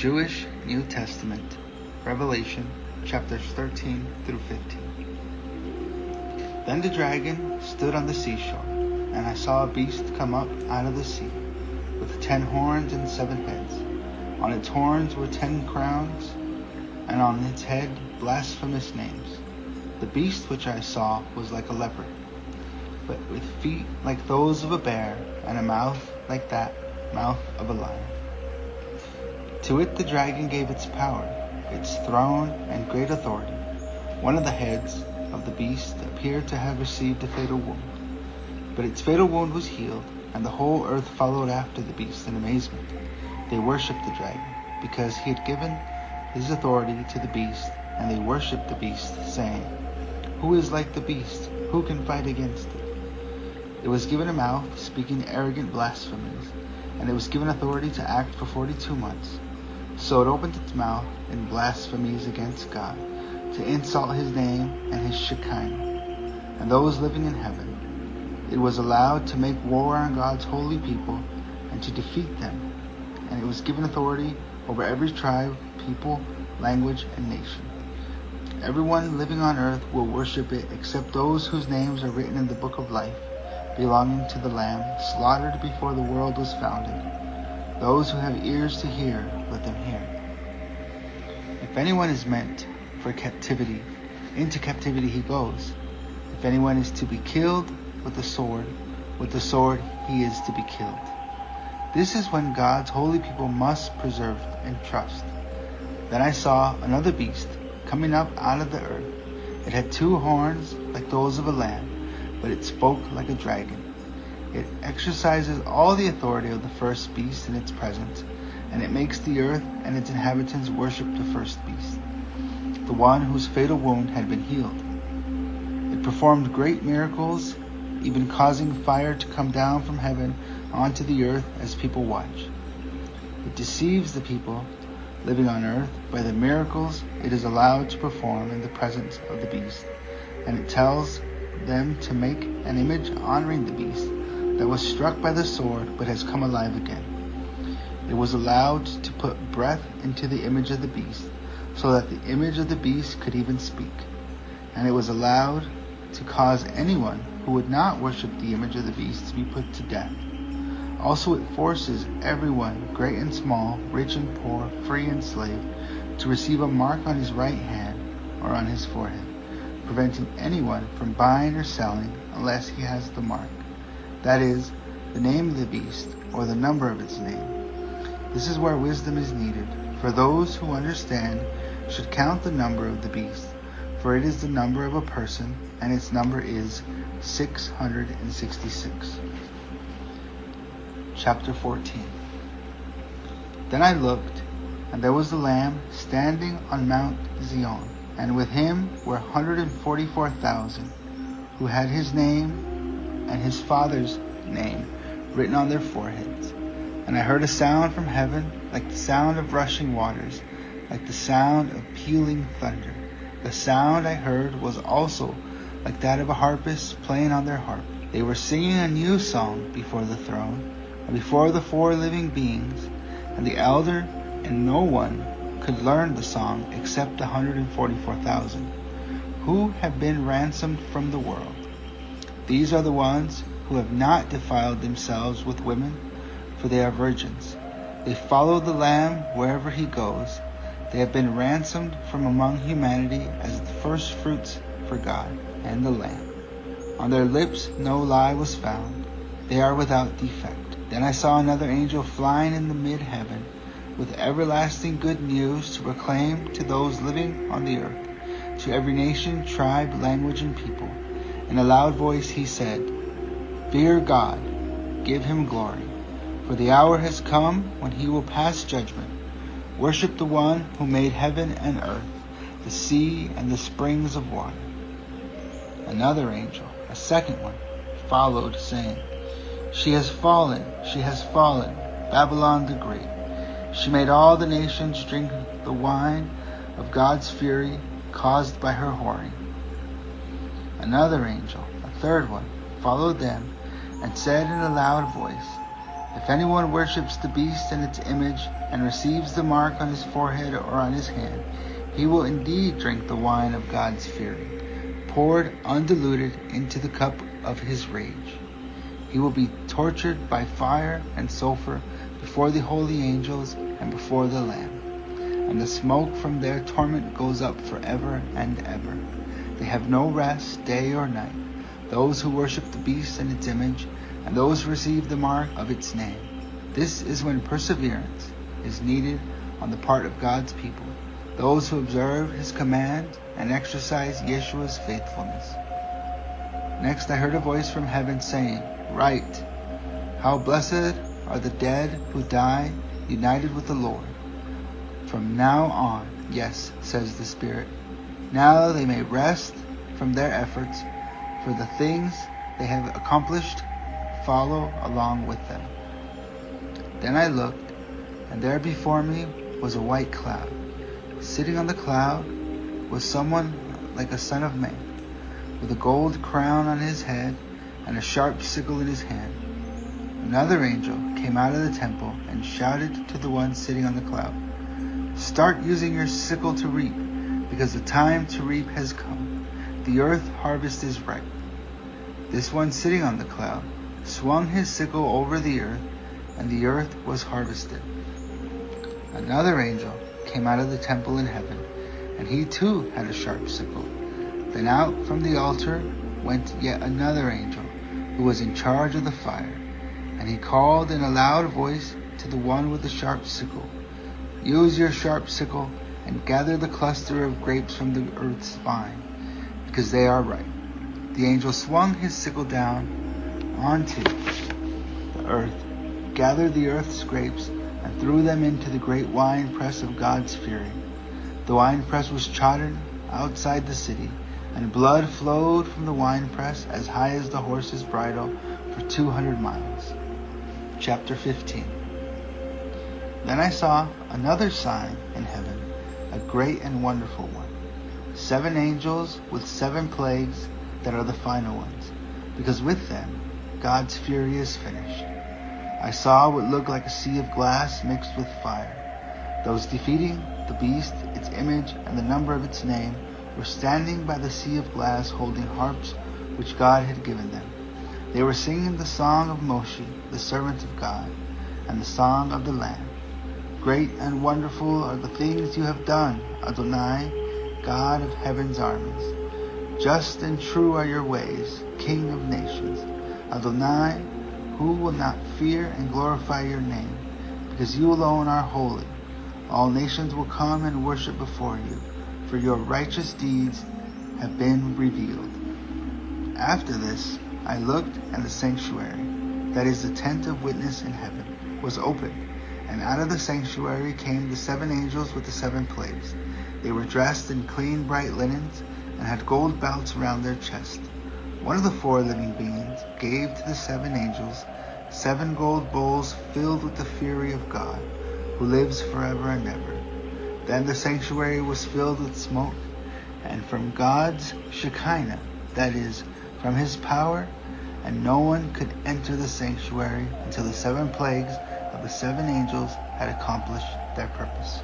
Jewish New Testament, Revelation chapters 13 through 15. Then the dragon stood on the seashore, and I saw a beast come up out of the sea, with 10 horns and 7 heads. On its horns were 10 crowns, and on its head blasphemous names. The beast which I saw was like a leopard, but with feet like those of a bear, and a mouth like the mouth of a lion. To it the dragon gave its power, its throne, and great authority. One of the heads of the beast appeared to have received a fatal wound, but its fatal wound was healed, and the whole earth followed after the beast in amazement. They worshipped the dragon, because he had given his authority to the beast, and they worshipped the beast, saying, "Who is like the beast? Who can fight against it?" It was given a mouth, speaking arrogant blasphemies, and it was given authority to act for 42 months. So it opened its mouth in blasphemies against God, to insult his name and his Shekinah, and those living in heaven. It was allowed to make war on God's holy people and to defeat them, and it was given authority over every tribe, people, language, and nation. Everyone living on earth will worship it, except those whose names are written in the book of life, belonging to the Lamb, slaughtered before the world was founded. Those who have ears to hear, let them hear. If anyone is meant for captivity, into captivity he goes. If anyone is to be killed with the sword he is to be killed. This is when God's holy people must preserve and trust. Then I saw another beast coming up out of the earth. It had 2 horns like those of a lamb, but it spoke like a dragon. It exercises all the authority of the first beast in its presence, and it makes the earth and its inhabitants worship the first beast, the one whose fatal wound had been healed. It performed great miracles, even causing fire to come down from heaven onto the earth as people watch. It deceives the people living on earth by the miracles it is allowed to perform in the presence of the beast, and it tells them to make an image honoring the beast that was struck by the sword but has come alive again. It was allowed to put breath into the image of the beast, so that the image of the beast could even speak. And it was allowed to cause anyone who would not worship the image of the beast to be put to death. Also it forces everyone, great and small, rich and poor, free and slave, to receive a mark on his right hand or on his forehead, preventing anyone from buying or selling unless he has the mark, that is, the name of the beast or the number of its name. This is where wisdom is needed, for those who understand should count the number of the beast, for it is the number of a person, and its number is 666. Chapter 14. Then I looked, and there was the Lamb standing on Mount Zion, and with him were 144,000, who had his name and his Father's name written on their foreheads. And I heard a sound from heaven, like the sound of rushing waters, like the sound of pealing thunder. The sound I heard was also like that of a harpist playing on their harp. They were singing a new song before the throne, and before the 4 living beings, and the elder, and no one could learn the song except 144,000, who have been ransomed from the world. These are the ones who have not defiled themselves with women, for they are virgins. They follow the Lamb wherever he goes. They have been ransomed from among humanity as the first fruits for God and the Lamb. On their lips no lie was found. They are without defect. Then I saw another angel flying in the mid-heaven, with everlasting good news to proclaim to those living on the earth, to every nation, tribe, language, and people. In a loud voice he said, "Fear God, give him glory, for the hour has come when he will pass judgment. Worship the one who made heaven and earth, the sea and the springs of water." Another angel, a second one, followed, saying, she has fallen, Babylon the Great. She made all the nations drink the wine of God's fury caused by her whoring." Another angel, a third one, followed them and said in a loud voice, If anyone worships the beast and its image and receives the mark on his forehead or on his hand, he will indeed drink the wine of God's fury, poured undiluted into the cup of his rage. He will be tortured by fire and sulfur before the holy angels and before the Lamb. And the smoke from their torment goes up forever and ever. They have no rest, day or night, those who worship the beast and its image, and those who receive the mark of its name. This is when perseverance is needed on the part of God's people, those who observe his commands and exercise Yeshua's faithfulness. Next I heard a voice from heaven saying, "Write, how blessed are the dead who die united with the Lord. From now on, yes, says the Spirit, now they may rest from their efforts, for the things they have accomplished follow along with them." Then I looked, and there before me was a white cloud. Sitting on the cloud was someone like a son of man, with a gold crown on his head and a sharp sickle in his hand. Another angel came out of the temple and shouted to the one sitting on the cloud, "Start using your sickle to reap, because the time to reap has come. The earth harvest is ripe." This one sitting on the cloud swung his sickle over the earth, and the earth was harvested. Another angel came out of the temple in heaven, and he too had a sharp sickle. Then out from the altar went yet another angel, who was in charge of the fire, and he called in a loud voice to the one with the sharp sickle, "Use your sharp sickle and gather the cluster of grapes from the earth's vine, because they are ripe." The angel swung his sickle down onto the earth, gathered the earth's grapes, and threw them into the great winepress of God's fury. The winepress was trodden outside the city, and blood flowed from the winepress as high as the horse's bridle for 200 miles. Chapter 15. Then I saw another sign in heaven, a great and wonderful one. 7 angels with 7 plagues that are the final ones, because with them God's fury is finished. I saw what looked like a sea of glass mixed with fire. Those defeating the beast, its image, and the number of its name were standing by the sea of glass holding harps which God had given them. They were singing the song of Moshe, the servant of God, and the song of the Lamb. "Great and wonderful are the things you have done, Adonai, God of heaven's armies. Just and true are your ways, King of nations. Adonai, who will not fear and glorify your name? Because you alone are holy. All nations will come and worship before you, for your righteous deeds have been revealed." After this, I looked, and the sanctuary, that is the tent of witness in heaven, was opened, and out of the sanctuary came the 7 angels with the 7 plagues. They were dressed in clean, bright linens, and had gold belts around their chest. One of the 4 living beings gave to the 7 angels 7 gold bowls filled with the fury of God, who lives forever and ever. Then the sanctuary was filled with smoke, and from God's Shekinah, that is, from his power, and no one could enter the sanctuary until the 7 plagues of the 7 angels had accomplished their purpose.